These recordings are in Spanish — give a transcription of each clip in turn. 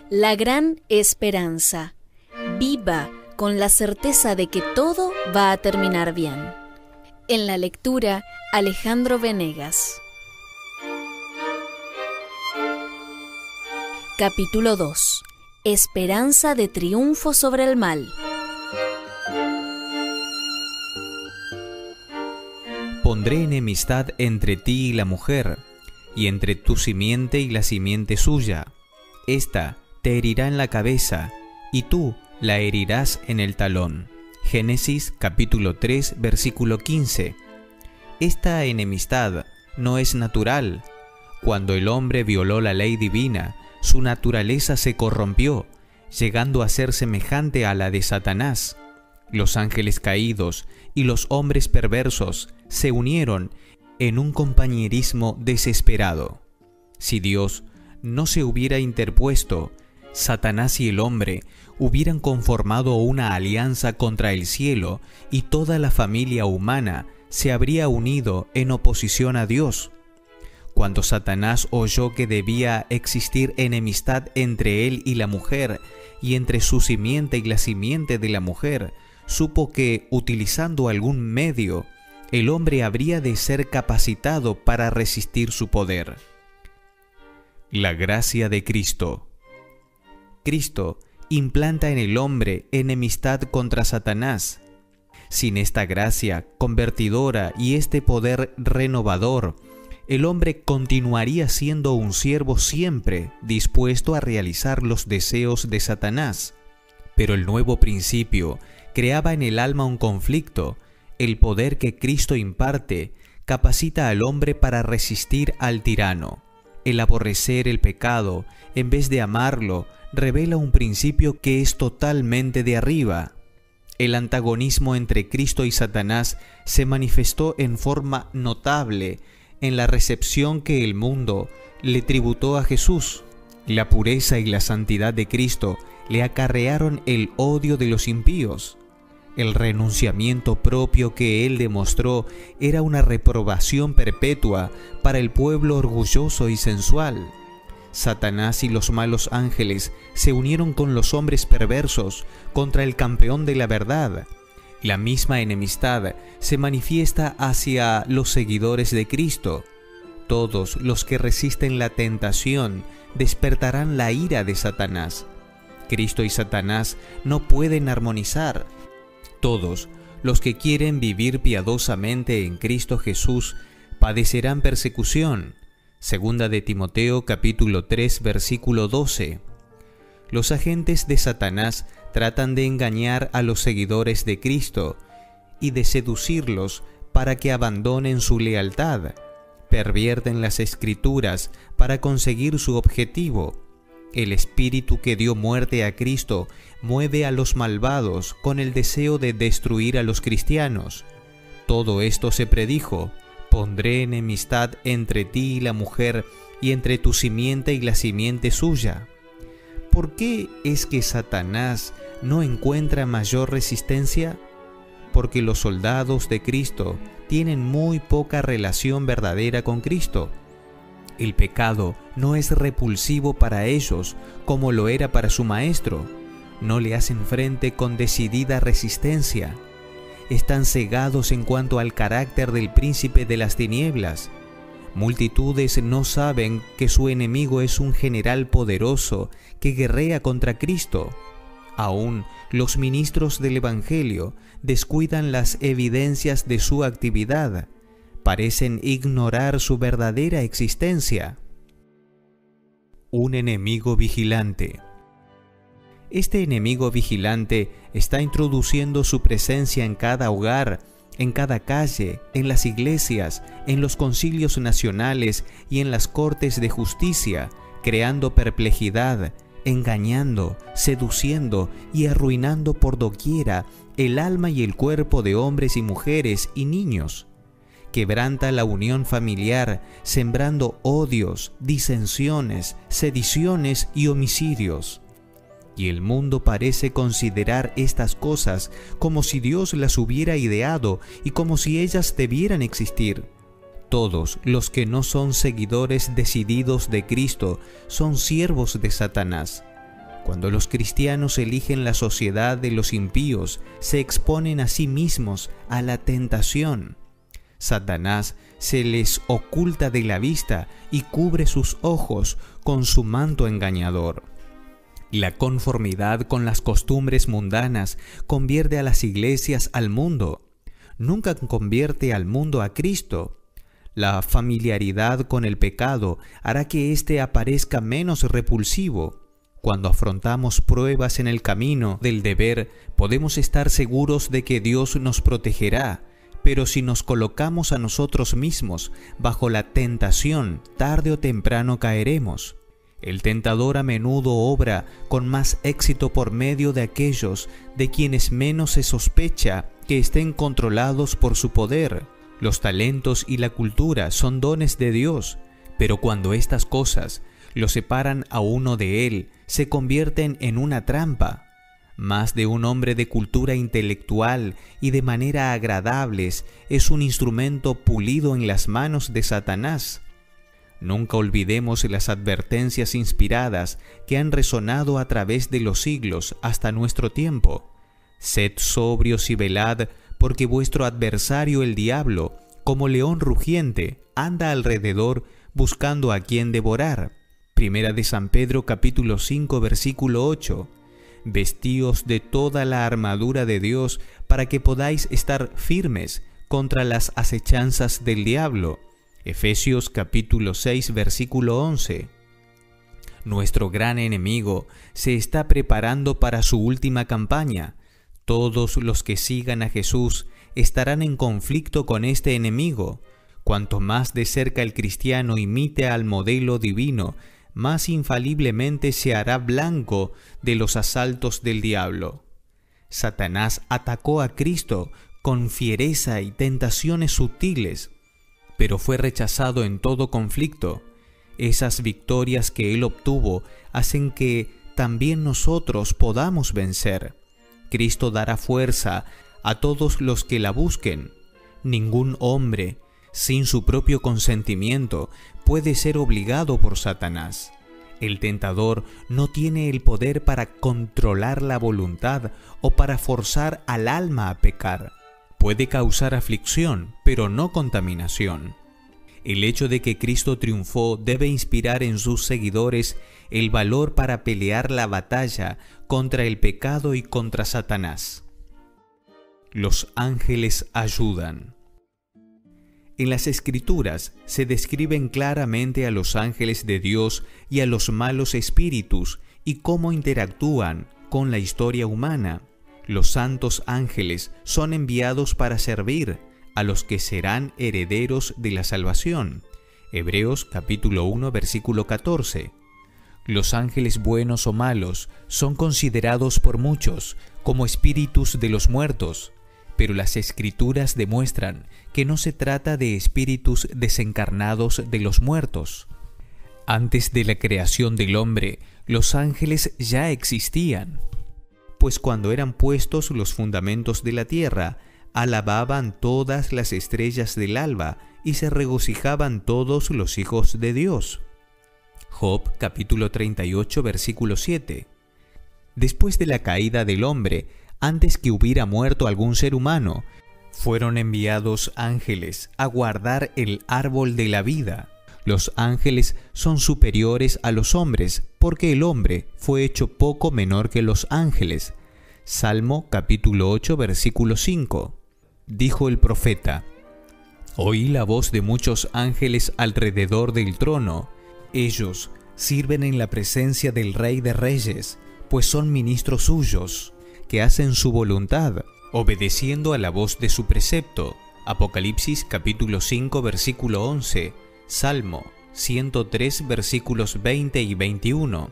La gran esperanza. Viva con la certeza de que todo va a terminar bien. En la lectura, Alejandro Venegas. Capítulo 2. Esperanza de triunfo sobre el mal. Pondré enemistad entre ti y la mujer, y entre tu simiente y la simiente suya. Esta te herirá en la cabeza, y tú la herirás en el talón. Génesis capítulo 3, versículo 15. Esta enemistad no es natural. Cuando el hombre violó la ley divina, su naturaleza se corrompió, llegando a ser semejante a la de Satanás. Los ángeles caídos y los hombres perversos se unieron en un compañerismo desesperado. Si Dios no se hubiera interpuesto, Satanás y el hombre hubieran conformado una alianza contra el cielo y toda la familia humana se habría unido en oposición a Dios. Cuando Satanás oyó que debía existir enemistad entre él y la mujer, y entre su simiente y la simiente de la mujer, supo que, utilizando algún medio, el hombre habría de ser capacitado para resistir su poder. La gracia de Cristo. Cristo implanta en el hombre enemistad contra Satanás. Sin esta gracia convertidora y este poder renovador, el hombre continuaría siendo un siervo siempre dispuesto a realizar los deseos de Satanás. Pero el nuevo principio creaba en el alma un conflicto. El poder que Cristo imparte capacita al hombre para resistir al tirano. El aborrecer el pecado, en vez de amarlo, revela un principio que es totalmente de arriba. El antagonismo entre Cristo y Satanás se manifestó en forma notable en la recepción que el mundo le tributó a Jesús. La pureza y la santidad de Cristo le acarrearon el odio de los impíos. El renunciamiento propio que él demostró era una reprobación perpetua para el pueblo orgulloso y sensual. Satanás y los malos ángeles se unieron con los hombres perversos contra el campeón de la verdad. La misma enemistad se manifiesta hacia los seguidores de Cristo. Todos los que resisten la tentación despertarán la ira de Satanás. Cristo y Satanás no pueden armonizar. Todos los que quieren vivir piadosamente en Cristo Jesús padecerán persecución. Segunda de Timoteo capítulo 3 versículo 12. Los agentes de Satanás tratan de engañar a los seguidores de Cristo y de seducirlos para que abandonen su lealtad. Pervierten las Escrituras para conseguir su objetivo. El espíritu que dio muerte a Cristo mueve a los malvados con el deseo de destruir a los cristianos. Todo esto se predijo: pondré enemistad entre ti y la mujer, y entre tu simiente y la simiente suya. ¿Por qué es que Satanás no encuentra mayor resistencia? Porque los soldados de Cristo tienen muy poca relación verdadera con Cristo. El pecado no es repulsivo para ellos como lo era para su maestro. No le hacen frente con decidida resistencia. Están cegados en cuanto al carácter del príncipe de las tinieblas. Multitudes no saben que su enemigo es un general poderoso que guerrea contra Cristo. Aún los ministros del Evangelio descuidan las evidencias de su actividad. Parecen ignorar su verdadera existencia. Un enemigo vigilante. Este enemigo vigilante está introduciendo su presencia en cada hogar, en cada calle, en las iglesias, en los concilios nacionales y en las cortes de justicia, creando perplejidad, engañando, seduciendo y arruinando por doquiera el alma y el cuerpo de hombres y mujeres y niños. Quebranta la unión familiar, sembrando odios, disensiones, sediciones y homicidios. Y el mundo parece considerar estas cosas como si Dios las hubiera ideado y como si ellas debieran existir. Todos los que no son seguidores decididos de Cristo son siervos de Satanás. Cuando los cristianos eligen la sociedad de los impíos, se exponen a sí mismos a la tentación. Satanás se les oculta de la vista y cubre sus ojos con su manto engañador. La conformidad con las costumbres mundanas convierte a las iglesias al mundo. Nunca convierte al mundo a Cristo. La familiaridad con el pecado hará que éste aparezca menos repulsivo. Cuando afrontamos pruebas en el camino del deber, podemos estar seguros de que Dios nos protegerá, pero si nos colocamos a nosotros mismos bajo la tentación, tarde o temprano caeremos. El tentador a menudo obra con más éxito por medio de aquellos de quienes menos se sospecha que estén controlados por su poder. Los talentos y la cultura son dones de Dios, pero cuando estas cosas lo separan a uno de Él, se convierten en una trampa. Más de un hombre de cultura intelectual y de manera agradables es un instrumento pulido en las manos de Satanás. Nunca olvidemos las advertencias inspiradas que han resonado a través de los siglos hasta nuestro tiempo. Sed sobrios y velad, porque vuestro adversario el diablo, como león rugiente, anda alrededor buscando a quien devorar. Primera de San Pedro capítulo 5 versículo 8. Vestíos de toda la armadura de Dios para que podáis estar firmes contra las acechanzas del diablo. Efesios capítulo 6 versículo 11. Nuestro gran enemigo se está preparando para su última campaña. Todos los que sigan a Jesús estarán en conflicto con este enemigo. Cuanto más de cerca el cristiano imite al modelo divino, más infaliblemente se hará blanco de los asaltos del diablo. Satanás atacó a Cristo con fiereza y tentaciones sutiles, pero fue rechazado en todo conflicto. Esas victorias que él obtuvo hacen que también nosotros podamos vencer. Cristo dará fuerza a todos los que la busquen. Ningún hombre, sin su propio consentimiento, puede ser obligado por Satanás. El tentador no tiene el poder para controlar la voluntad o para forzar al alma a pecar. Puede causar aflicción, pero no contaminación. El hecho de que Cristo triunfó debe inspirar en sus seguidores el valor para pelear la batalla contra el pecado y contra Satanás. Los ángeles ayudan. En las Escrituras se describen claramente a los ángeles de Dios y a los malos espíritus y cómo interactúan con la historia humana. Los santos ángeles son enviados para servir a los que serán herederos de la salvación. Hebreos capítulo 1 versículo 14. Los ángeles buenos o malos son considerados por muchos como espíritus de los muertos, pero las Escrituras demuestran que no se trata de espíritus desencarnados de los muertos. Antes de la creación del hombre, los ángeles ya existían, pues cuando eran puestos los fundamentos de la tierra, alababan todas las estrellas del alba y se regocijaban todos los hijos de Dios. Job capítulo 38 versículo 7. Después de la caída del hombre, antes que hubiera muerto algún ser humano, fueron enviados ángeles a guardar el árbol de la vida. Los ángeles son superiores a los hombres, porque el hombre fue hecho poco menor que los ángeles. Salmo capítulo 8 versículo 5. Dijo el profeta: Oí la voz de muchos ángeles alrededor del trono. Ellos sirven en la presencia del Rey de Reyes, pues son ministros suyos, que hacen su voluntad, obedeciendo a la voz de su precepto. Apocalipsis capítulo 5 versículo 11, Salmo 103 versículos 20 y 21.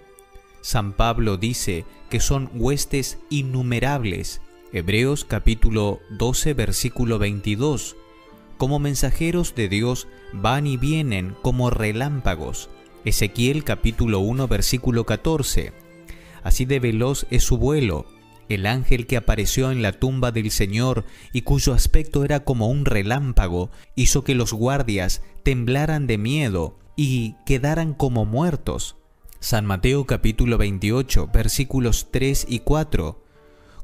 San Pablo dice que son huestes innumerables. Hebreos capítulo 12 versículo 22. Como mensajeros de Dios van y vienen como relámpagos. Ezequiel capítulo 1 versículo 14. Así de veloz es su vuelo. El ángel que apareció en la tumba del Señor y cuyo aspecto era como un relámpago, hizo que los guardias temblaran de miedo y quedaran como muertos. San Mateo capítulo 28, versículos 3 y 4.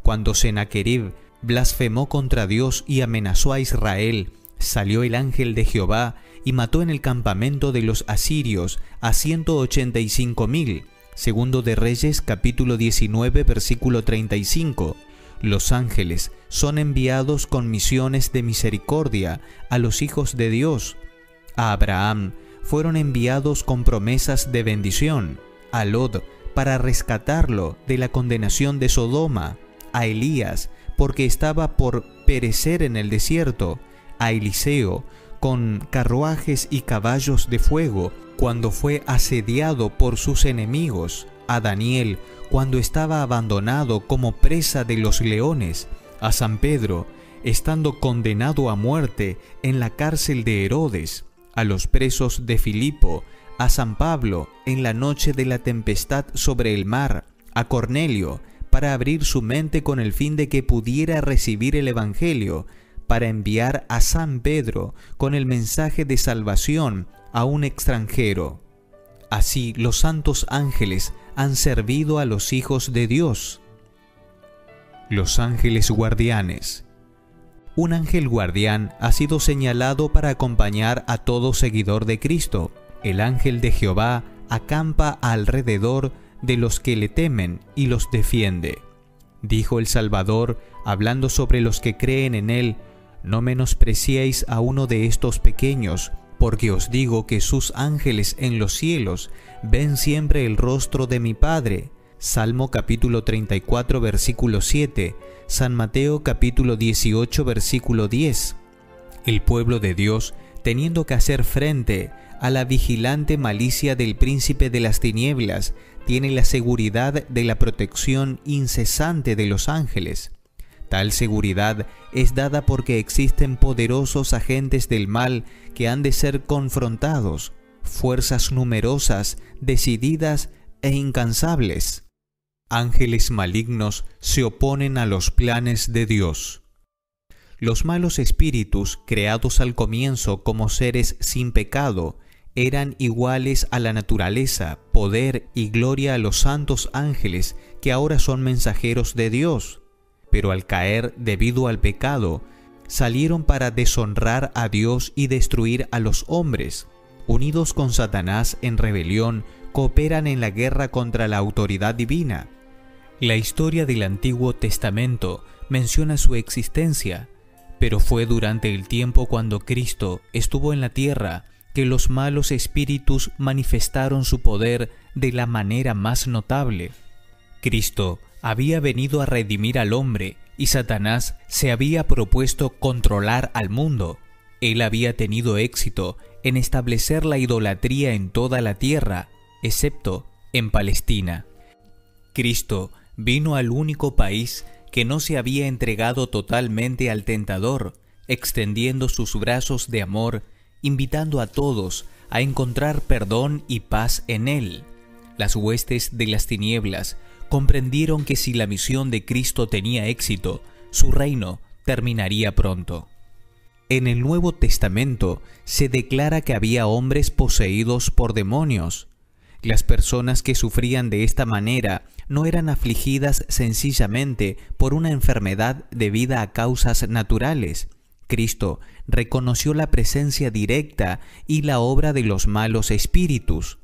Cuando Sennacherib blasfemó contra Dios y amenazó a Israel, salió el ángel de Jehová y mató en el campamento de los asirios a 185,000. Segundo de Reyes capítulo 19, versículo 35. Los ángeles son enviados con misiones de misericordia a los hijos de Dios. A Abraham fueron enviados con promesas de bendición, a Lot para rescatarlo de la condenación de Sodoma, a Elías porque estaba por perecer en el desierto, a Eliseo con carruajes y caballos de fuego cuando fue asediado por sus enemigos, a Daniel cuando estaba abandonado como presa de los leones, a San Pedro estando condenado a muerte en la cárcel de Herodes, a los presos de Filipo, a San Pablo en la noche de la tempestad sobre el mar, a Cornelio para abrir su mente con el fin de que pudiera recibir el Evangelio, para enviar a San Pedro con el mensaje de salvación a un extranjero. Así los santos ángeles han servido a los hijos de Dios. Los ángeles guardianes. Un ángel guardián ha sido señalado para acompañar a todo seguidor de Cristo. El ángel de Jehová acampa alrededor de los que le temen y los defiende. Dijo el Salvador, hablando sobre los que creen en él: no menospreciéis a uno de estos pequeños, porque os digo que sus ángeles en los cielos ven siempre el rostro de mi Padre. Salmo capítulo 34, versículo 7, San Mateo capítulo 18, versículo 10. El pueblo de Dios, teniendo que hacer frente a la vigilante malicia del príncipe de las tinieblas, tiene la seguridad de la protección incesante de los ángeles. Tal seguridad es dada porque existen poderosos agentes del mal que han de ser confrontados, fuerzas numerosas, decididas e incansables. Ángeles malignos se oponen a los planes de Dios. Los malos espíritus, creados al comienzo como seres sin pecado, eran iguales a la naturaleza, poder y gloria a los santos ángeles que ahora son mensajeros de Dios. Pero al caer debido al pecado, salieron para deshonrar a Dios y destruir a los hombres. Unidos con Satanás en rebelión, cooperan en la guerra contra la autoridad divina. La historia del Antiguo Testamento menciona su existencia, pero fue durante el tiempo cuando Cristo estuvo en la tierra que los malos espíritus manifestaron su poder de la manera más notable. Cristo había venido a redimir al hombre y Satanás se había propuesto controlar al mundo. Él había tenido éxito en establecer la idolatría en toda la tierra, excepto en Palestina. Cristo vino al único país que no se había entregado totalmente al tentador, extendiendo sus brazos de amor, invitando a todos a encontrar perdón y paz en él. Las huestes de las tinieblas comprendieron que si la misión de Cristo tenía éxito, su reino terminaría pronto. En el Nuevo Testamento se declara que había hombres poseídos por demonios. Las personas que sufrían de esta manera no eran afligidas sencillamente por una enfermedad debida a causas naturales. Cristo reconoció la presencia directa y la obra de los malos espíritus.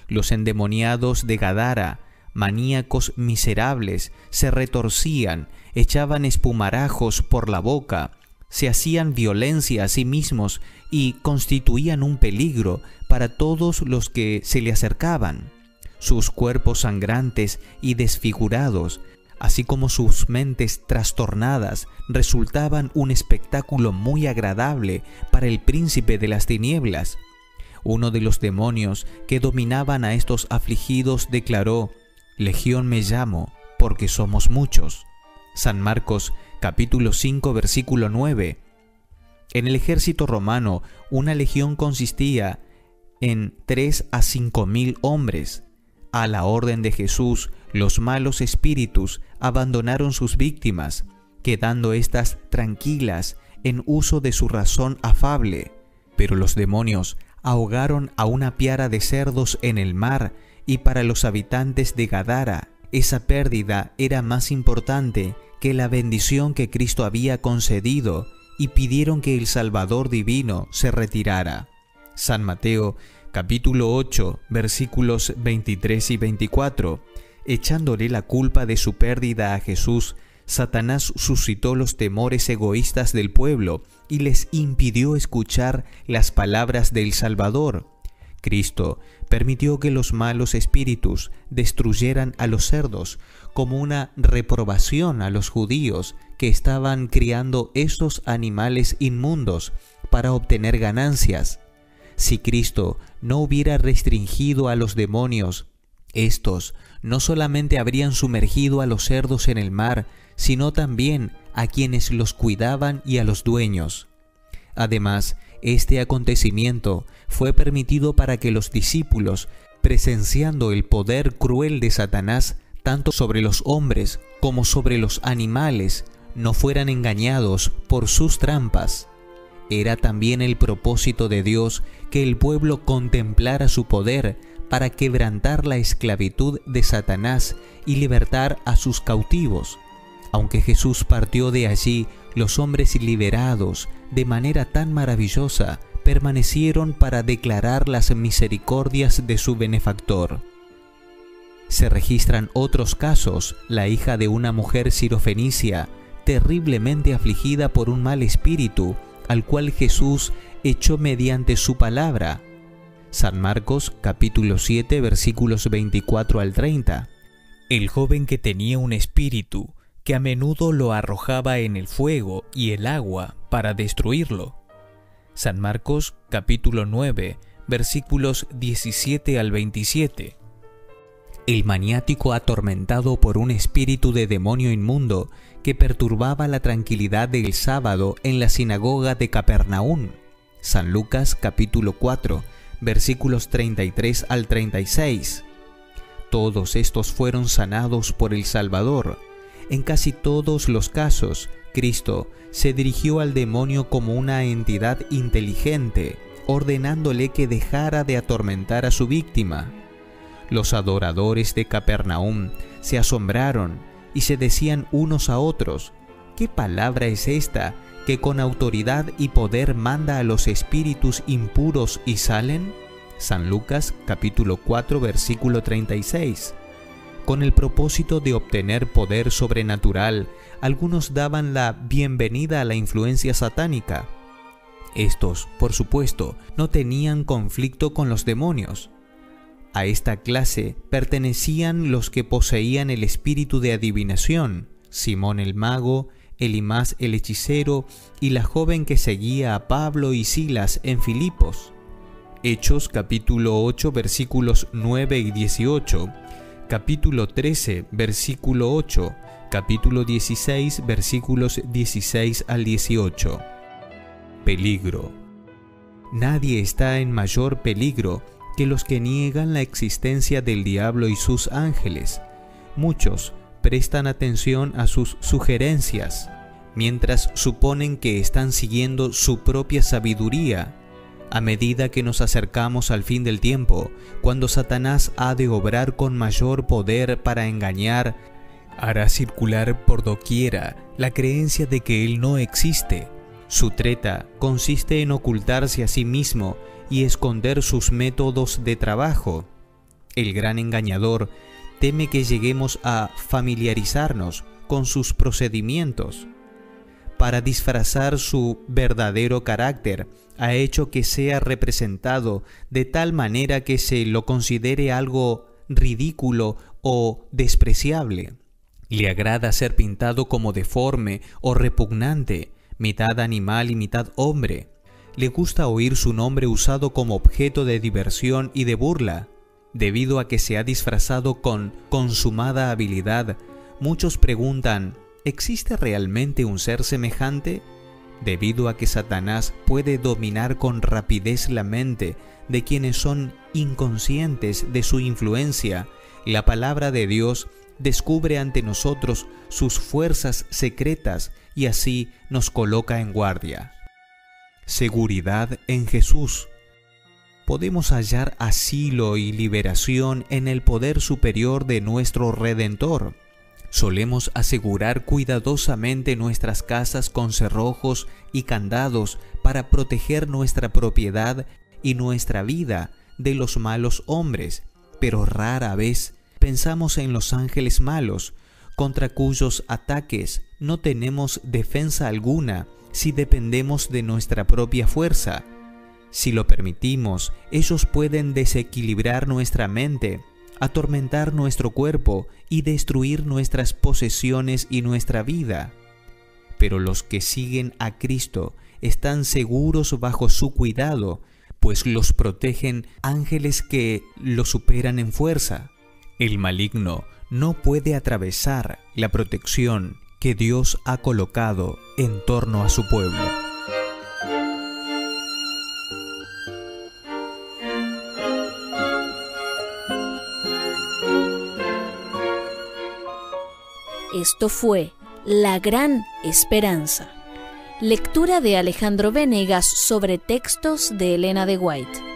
Los endemoniados de Gadara, maníacos miserables, se retorcían, echaban espumarajos por la boca, se hacían violencia a sí mismos y constituían un peligro para todos los que se le acercaban. Sus cuerpos sangrantes y desfigurados, así como sus mentes trastornadas, resultaban un espectáculo muy agradable para el príncipe de las tinieblas. Uno de los demonios que dominaban a estos afligidos declaró: «Legión me llamo, porque somos muchos». San Marcos capítulo 5 versículo 9. En el ejército romano, una legión consistía en 3 a 5,000 hombres. A la orden de Jesús, los malos espíritus abandonaron sus víctimas, quedando éstas tranquilas en uso de su razón afable. Pero los demonios ahogaron a una piara de cerdos en el mar, y para los habitantes de Gadara, esa pérdida era más importante que la bendición que Cristo había concedido, y pidieron que el Salvador divino se retirara. San Mateo, capítulo 8, versículos 23 y 24. Echándole la culpa de su pérdida a Jesús, Satanás suscitó los temores egoístas del pueblo y les impidió escuchar las palabras del Salvador. Cristo permitió que los malos espíritus destruyeran a los cerdos como una reprobación a los judíos que estaban criando esos animales inmundos para obtener ganancias. Si Cristo no hubiera restringido a los demonios, estos no solamente habrían sumergido a los cerdos en el mar, sino también a quienes los cuidaban y a los dueños. Además, este acontecimiento fue permitido para que los discípulos, presenciando el poder cruel de Satanás tanto sobre los hombres como sobre los animales, no fueran engañados por sus trampas. Era también el propósito de Dios que el pueblo contemplara su poder para quebrantar la esclavitud de Satanás y libertar a sus cautivos. Aunque Jesús partió de allí, los hombres liberados de manera tan maravillosa permanecieron para declarar las misericordias de su benefactor. Se registran otros casos: la hija de una mujer sirofenicia, terriblemente afligida por un mal espíritu, al cual Jesús echó mediante su palabra. San Marcos, capítulo 7, versículos 24 al 30. El joven que tenía un espíritu, que a menudo lo arrojaba en el fuego y el agua para destruirlo. San Marcos, capítulo 9, versículos 17 al 27. El maniático atormentado por un espíritu de demonio inmundo que perturbaba la tranquilidad del sábado en la sinagoga de Capernaum. San Lucas, capítulo 4, versículos 33 al 36. Todos estos fueron sanados por el Salvador. En casi todos los casos, Cristo se dirigió al demonio como una entidad inteligente, ordenándole que dejara de atormentar a su víctima. Los adoradores de Capernaum se asombraron y se decían unos a otros: ¿qué palabra es esta que con autoridad y poder manda a los espíritus impuros y salen? San Lucas capítulo 4 versículo 36. Con el propósito de obtener poder sobrenatural, algunos daban la bienvenida a la influencia satánica. Estos, por supuesto, no tenían conflicto con los demonios. A esta clase pertenecían los que poseían el espíritu de adivinación: Simón el mago, Elimás el hechicero y la joven que seguía a Pablo y Silas en Filipos. Hechos capítulo 8 versículos 9 y 18, capítulo 13 versículo 8, capítulo 16 versículos 16 al 18. Peligro. Nadie está en mayor peligro que los que niegan la existencia del diablo y sus ángeles. Muchos prestan atención a sus sugerencias, mientras suponen que están siguiendo su propia sabiduría. A medida que nos acercamos al fin del tiempo, cuando Satanás ha de obrar con mayor poder para engañar, hará circular por doquiera la creencia de que él no existe. Su treta consiste en ocultarse a sí mismo y esconder sus métodos de trabajo. El gran engañador teme que lleguemos a familiarizarnos con sus procedimientos. Para disfrazar su verdadero carácter, ha hecho que sea representado de tal manera que se lo considere algo ridículo o despreciable. Le agrada ser pintado como deforme o repugnante, mitad animal y mitad hombre. Le gusta oír su nombre usado como objeto de diversión y de burla. Debido a que se ha disfrazado con consumada habilidad, muchos preguntan: ¿existe realmente un ser semejante? Debido a que Satanás puede dominar con rapidez la mente de quienes son inconscientes de su influencia, la palabra de Dios descubre ante nosotros sus fuerzas secretas y así nos coloca en guardia. Seguridad en Jesús. podemos hallar asilo y liberación en el poder superior de nuestro Redentor. Solemos asegurar cuidadosamente nuestras casas con cerrojos y candados para proteger nuestra propiedad y nuestra vida de los malos hombres, pero rara vez pensamos en los ángeles malos, contra cuyos ataques no tenemos defensa alguna si dependemos de nuestra propia fuerza. Si lo permitimos, ellos pueden desequilibrar nuestra mente, atormentar nuestro cuerpo y destruir nuestras posesiones y nuestra vida. Pero los que siguen a Cristo están seguros bajo su cuidado, pues los protegen ángeles que los superan en fuerza. El maligno no puede atravesar la protección que Dios ha colocado en torno a su pueblo. Esto fue La Gran Esperanza. Lectura de Alejandro Venegas sobre textos de Elena de White.